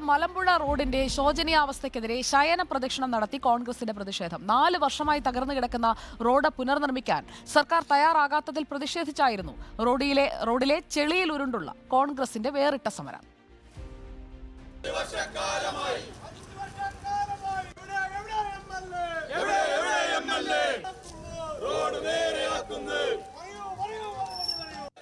മലമ്പുഴ റോഡിന്റെ ശോചനീയാവസ്ഥയ്ക്കെതിരെ ശയന പ്രദക്ഷിണം നടത്തി കോൺഗ്രസിന്റെ പ്രതിഷേധം. 4 വർഷമായി തകർന്നു കിടക്കുന്ന റോഡ് പുനർനിർമ്മിക്കാൻ സർക്കാർ തയ്യാറാകാത്തതിൽ പ്രതിഷേധിച്ചായിരുന്നു റോഡിലെ ചെളിയിൽ ഉരുണ്ടുള്ള കോൺഗ്രസിന്റെ വേറിട്ട സമരം.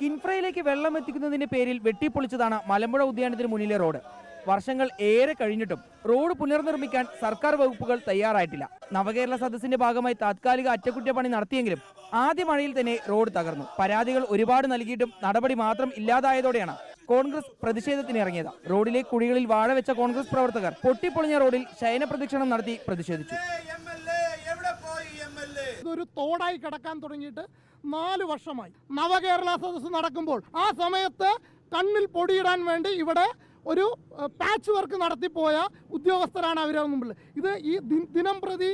കിൻഫ്രയിലേക്ക് വെള്ളം എത്തിക്കുന്നതിന്റെ പേരിൽ വെട്ടിപ്പൊളിച്ചതാണ് മലമ്പുഴ ഉദ്യാനത്തിന് മുന്നിലെ റോഡ്. വർഷങ്ങൾ ഏറെ കഴിഞ്ഞിട്ടും റോഡ് പുനർനിർമ്മിക്കാൻ സർക്കാർ വകുപ്പുകൾ തയ്യാറായിട്ടില്ല. നവകേരള സദസ്സിന്റെ ഭാഗമായി താത്കാലിക അറ്റകുറ്റപ്പണി നടത്തിയെങ്കിലും ആദ്യ മഴയിൽ തന്നെ റോഡ് തകർന്നു. പരാതികൾ ഒരുപാട് നൽകിയിട്ടും നടപടി മാത്രം ഇല്ലാതായതോടെയാണ് കോൺഗ്രസ് പ്രതിഷേധത്തിന് ഇറങ്ങിയത്. റോഡിലെ കുഴികളിൽ വാഴ വെച്ച കോൺഗ്രസ് പ്രവർത്തകർ പൊട്ടിപ്പൊളിഞ്ഞ റോഡിൽ ശയന പ്രദക്ഷിണം നടത്തി പ്രതിഷേധിച്ചു. ഇതൊരു തോടായി കിടക്കാൻ തുടങ്ങിയിട്ട് 4 വർഷമായി. നവകേരള സദസ്സ് നടക്കുമ്പോൾ ആ സമയത്ത് കണ്ണിൽ പൊടിയിടാൻ വേണ്ടി ഇവിടെ ഒരു പാച്ച് വർക്ക് നടത്തിപ്പോയ ഉദ്യോഗസ്ഥരാണ് അവരുടെ മുമ്പിൽ. ഇത് ഈ ദിനം പ്രതി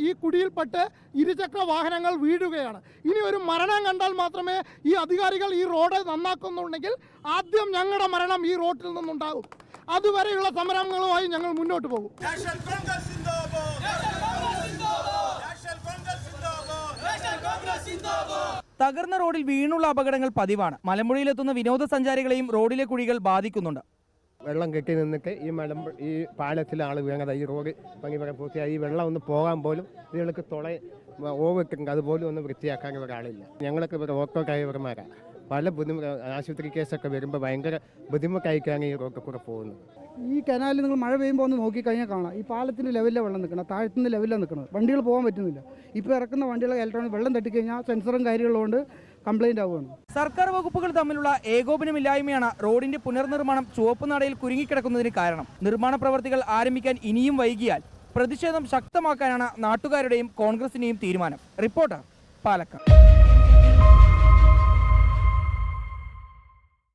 ഈ കുടിയിൽപ്പെട്ട് ഇരുചക്ര വാഹനങ്ങൾ വീഴുകയാണ്. ഇനി ഒരു മരണം കണ്ടാൽ മാത്രമേ ഈ അധികാരികൾ ഈ റോഡ് നന്നാക്കുന്നുണ്ടെങ്കിൽ ആദ്യം ഞങ്ങളുടെ മരണം ഈ റോഡിൽ നിന്നുണ്ടാകും. അതുവരെയുള്ള സമരങ്ങളുമായി ഞങ്ങൾ മുന്നോട്ട് പോകും. തകർന്ന റോഡിൽ വീണുള്ള അപകടങ്ങൾ പതിവാണ്. മലമ്പുഴയിലെത്തുന്ന വിനോദസഞ്ചാരികളെയും റോഡിലെ കുഴികൾ ബാധിക്കുന്നുണ്ട്. വെള്ളം കെട്ടി നിന്നിട്ട് ഈ പാലത്തിലെ ആൾ വീണത്. ഈ റോഡ് പൂർത്തിയായി ഈ വെള്ളം ഒന്ന് പോകാൻ പോലും ഇവർക്ക് ഓവർക്കിട്ടുണ്ട്. അതുപോലും ഒന്ന് വൃത്തിയാക്കാൻ ഒരാളില്ല. ഞങ്ങളൊക്കെ ഇവിടെ ഓട്ടോ ഡ്രൈവർമാരാണ്. പല ആശുപത്രി കേസൊക്കെ വരുമ്പോൾ ഭയങ്കര ബുദ്ധിമുട്ടായിക്കാണ് ഈ റോഡിൽ കൂടെ പോകുന്നത്. ഈ കനാലിൽ നിങ്ങൾ മഴ പെയ്യുമ്പോൾ ഒന്ന് നോക്കിക്കഴിഞ്ഞാൽ കാണാം, ഈ പാലത്തിൻ്റെ ലെവലിലാണ് വെള്ളം നിൽക്കണം, താഴത്തുനിന്ന് ലെവലിലാണ് നിൽക്കുന്നത്. വണ്ടികൾ പോകാൻ പറ്റുന്നില്ല. ഇപ്പോൾ ഇറക്കുന്ന വണ്ടികളെ ഇലക്ട്രോണിക് വെള്ളം തട്ടിക്കഴിഞ്ഞാൽ സെൻസറും കാര്യങ്ങളുകൊണ്ട് കംപ്ലൈൻ്റ് ആവുകയാണ്. സർക്കാർ വകുപ്പുകൾ തമ്മിലുള്ള ഏകോപനമില്ലായ്മയാണ് റോഡിന്റെ പുനർനിർമ്മാണം ചുവപ്പ് നാടയിൽ കുരുങ്ങിക്കിടക്കുന്നതിന് കാരണം. നിർമ്മാണ പ്രവർത്തികൾ ആരംഭിക്കാൻ ഇനിയും വൈകിയാൽ പ്രതിഷേധം ശക്തമാക്കാനാണ് നാട്ടുകാരുടെയും കോൺഗ്രസിന്റെയും തീരുമാനം. റിപ്പോർട്ടർ, പാലക്കാട്.